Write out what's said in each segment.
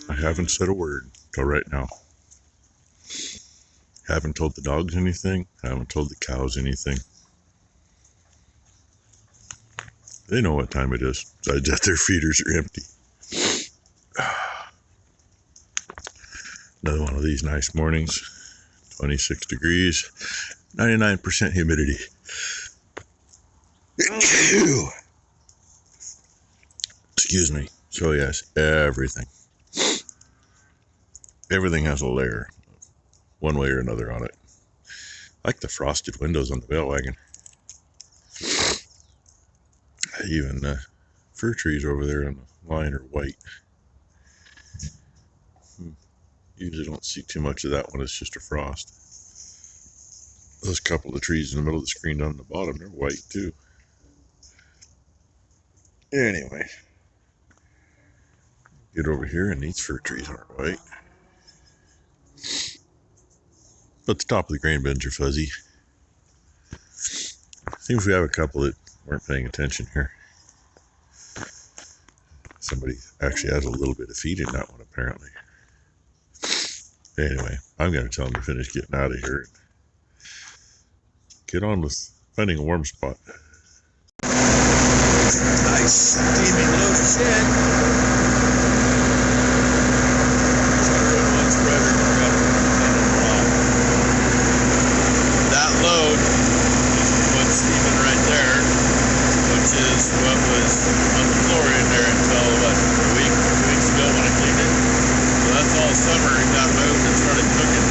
I haven't said a word till right now. Haven't told the dogs anything. Haven't told the cows anything. They know what time it is. Besides that, their feeders are empty. Another one of these nice mornings. 26 degrees. 99% humidity. Excuse me. So yes, everything has a layer, one way or another, on it. I like the frosted windows on the Bell Wagon. Even the fir trees over there on the line are white. Usually don't see too much of that one. It's just a frost. Those couple of trees in the middle of the screen down the bottom, they're white too. Anyway, get over here, and these fir trees aren't white. But the top of the grain bins are fuzzy. Seems we have a couple that weren't paying attention here. Somebody actually has a little bit of feed in that one, apparently. Anyway, I'm going to tell them to finish getting out of here and get on with finding a warm spot. Nice steaming load of shit. That load is what's steaming right there, which is what was on the floor in there until a week, 2 weeks ago when I cleaned it. So that's all summer. It got moved and started cooking.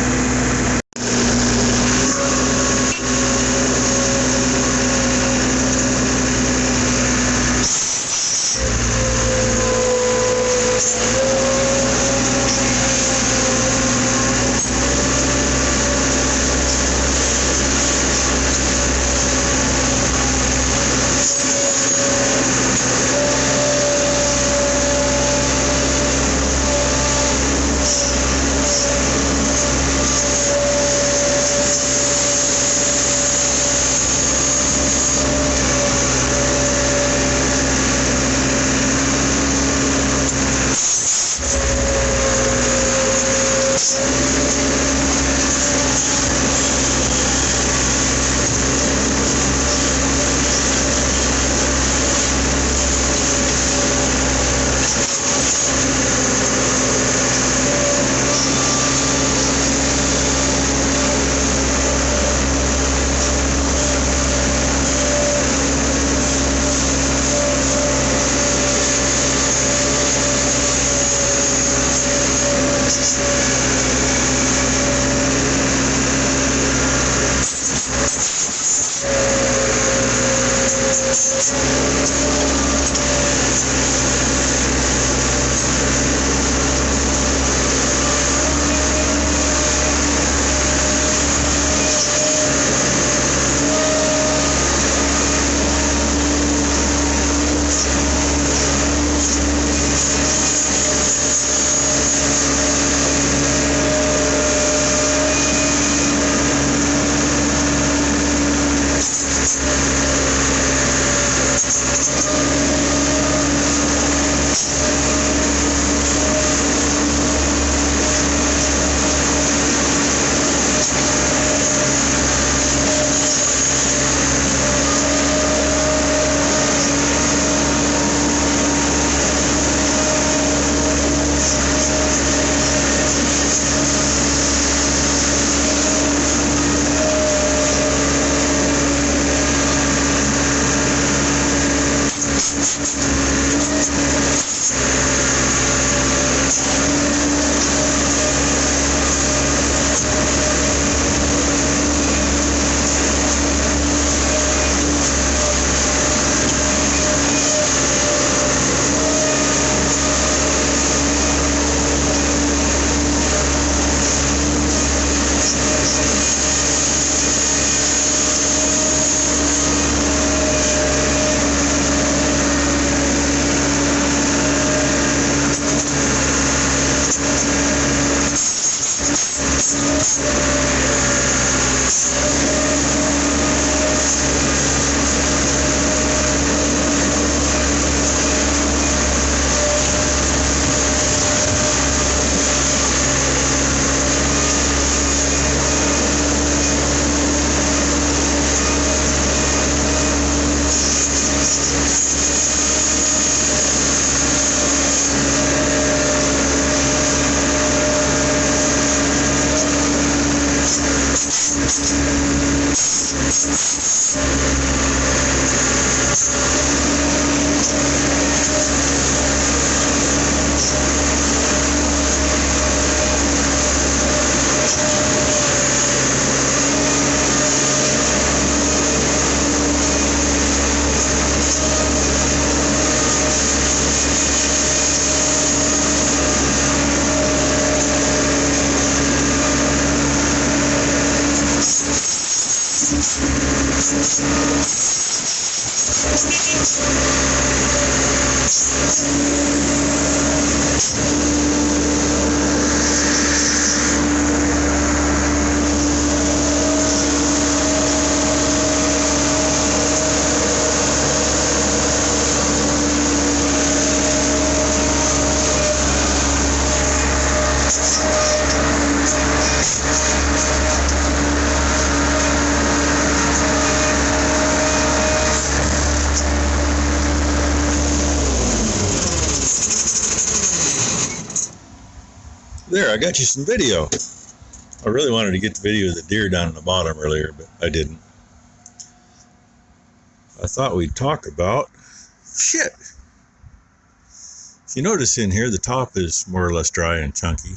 There, I got you some video. I really wanted to get the video of the deer down in the bottom earlier, but I didn't. I thought we'd talk about shit. If you notice in here, the top is more or less dry and chunky.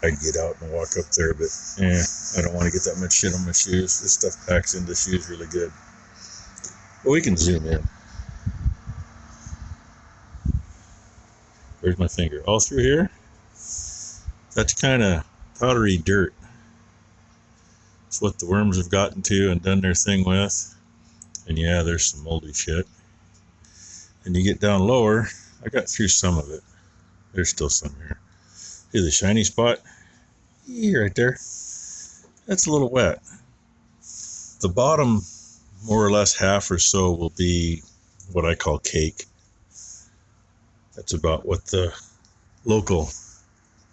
I'd get out and walk up there, but I don't want to get that much shit on my shoes. This stuff packs into shoes really good. But we can zoom in. Where's my finger? All through here? That's kind of powdery dirt. It's what the worms have gotten to and done their thing with. And yeah, there's some moldy shit. And you get down lower, I got through some of it. There's still some here. See the shiny spot? Right there. That's a little wet. The bottom, more or less half or so, will be what I call cake. That's about what the local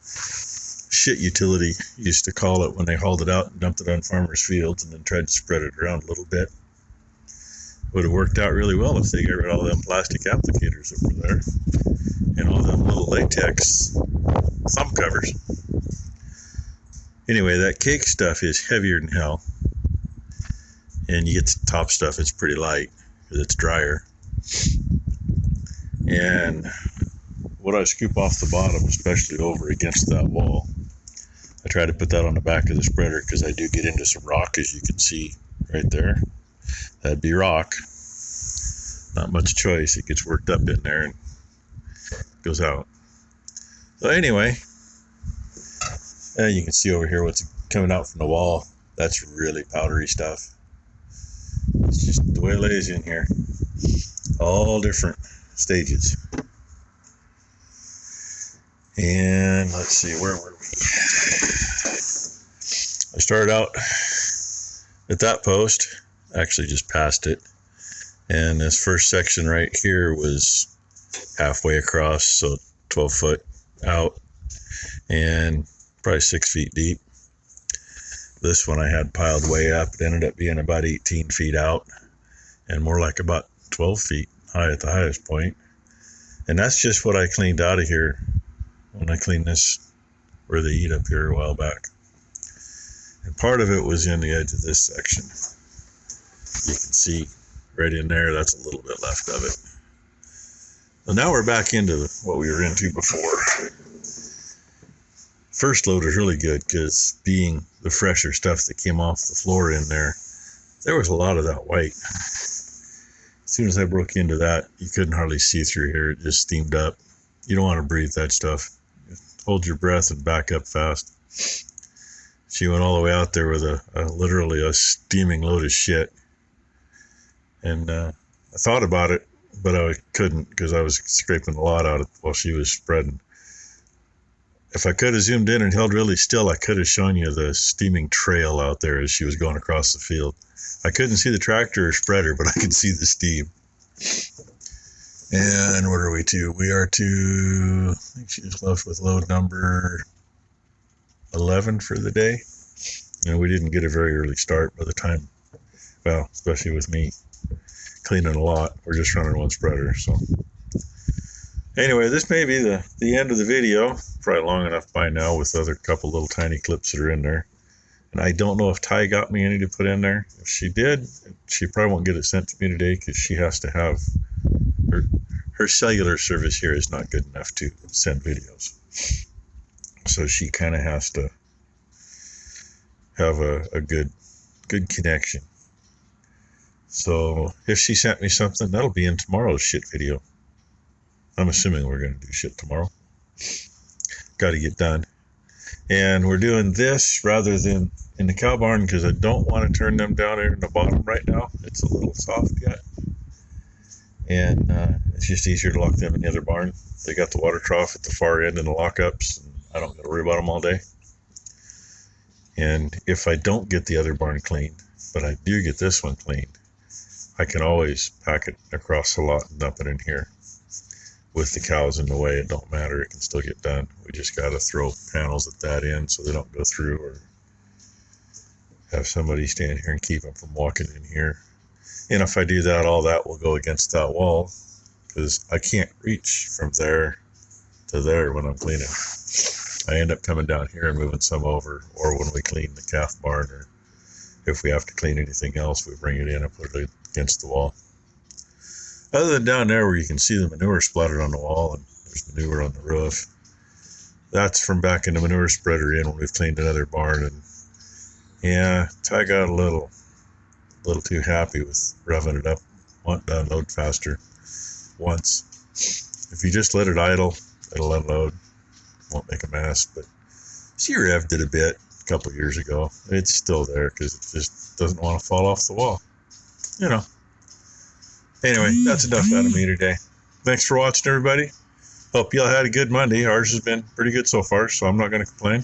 shit utility used to call it when they hauled it out and dumped it on farmers' fields and then tried to spread it around a little bit. Would have worked out really well if they got rid of all them plastic applicators that were there and all them little latex thumb covers. Anyway, that cake stuff is heavier than hell. And you get the top stuff, it's pretty light because it's drier. And what I scoop off the bottom, especially over against that wall, I try to put that on the back of the spreader because I do get into some rock, as you can see right there. That'd be rock. Not much choice. It gets worked up in there and goes out. So anyway, you can see over here what's coming out from the wall. That's really powdery stuff. It's just the way it lays in here. All different stages. And let's see, where were we? I started out at that post, actually just past it. And this first section right here was halfway across, so 12 foot out and probably 6 feet deep. This one I had piled way up. It ended up being about 18 feet out and more like about 12 feet high at the highest point. And that's just what I cleaned out of here when I cleaned this where they eat up here a while back. And part of it was in the edge of this section. You can see right in there, that's a little bit left of it. So now we're back into what we were into before. First load was really good because being the fresher stuff that came off the floor in there, there was a lot of that white. As soon as I broke into that, you couldn't hardly see through here. It just steamed up. You don't want to breathe that stuff. Hold your breath and back up fast. She went all the way out there with literally a steaming load of shit. And I thought about it, but I couldn't because I was scraping a lot out while she was spreading. If I could have zoomed in and held really still, I could have shown you the steaming trail out there as she was going across the field. I couldn't see the tractor or spreader, but I could see the steam. And what are we to? We are to, I think she was left with load number 11 for the day. And we didn't get a very early start by the time, well, especially with me cleaning a lot. We're just running one spreader, so. Anyway, this may be the end of the video. Probably long enough by now with other couple little tiny clips that are in there. And I don't know if Ty got me any to put in there. If she did, she probably won't get it sent to me today because she has to have, her cellular service here is not good enough to send videos. So she kind of has to have a good connection. So if she sent me something, that'll be in tomorrow's shit video. I'm assuming we're going to do shit tomorrow. Got to get done. And we're doing this rather than in the cow barn because I don't want to turn them down there in the bottom right now. It's a little soft yet. And it's just easier to lock them in the other barn. They got the water trough at the far end and the lockups. And I don't got to worry about them all day. And if I don't get the other barn cleaned, but I do get this one cleaned, I can always pack it across the lot and dump it in here. With the cows in the way, it don't matter. It can still get done. We just got to throw panels at that end so they don't go through, or have somebody stand here and keep them from walking in here. And if I do that, all that will go against that wall because I can't reach from there to there when I'm cleaning. I end up coming down here and moving some over, or when we clean the calf barn, or if we have to clean anything else, we bring it in and put it against the wall. Other than down there where you can see the manure splattered on the wall and there's manure on the roof, that's from back in the manure spreader in when we've cleaned another barn. And yeah, Ty got a little too happy with revving it up, wanting to unload faster once. If you just let it idle, it'll unload, won't make a mess. But she revved it a bit a couple years ago. It's still there because it just doesn't want to fall off the wall, you know. Anyway, that's enough out of me today. Thanks for watching, everybody. Hope y'all had a good Monday. Ours has been pretty good so far, so I'm not going to complain.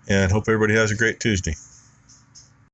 And hope everybody has a great Tuesday.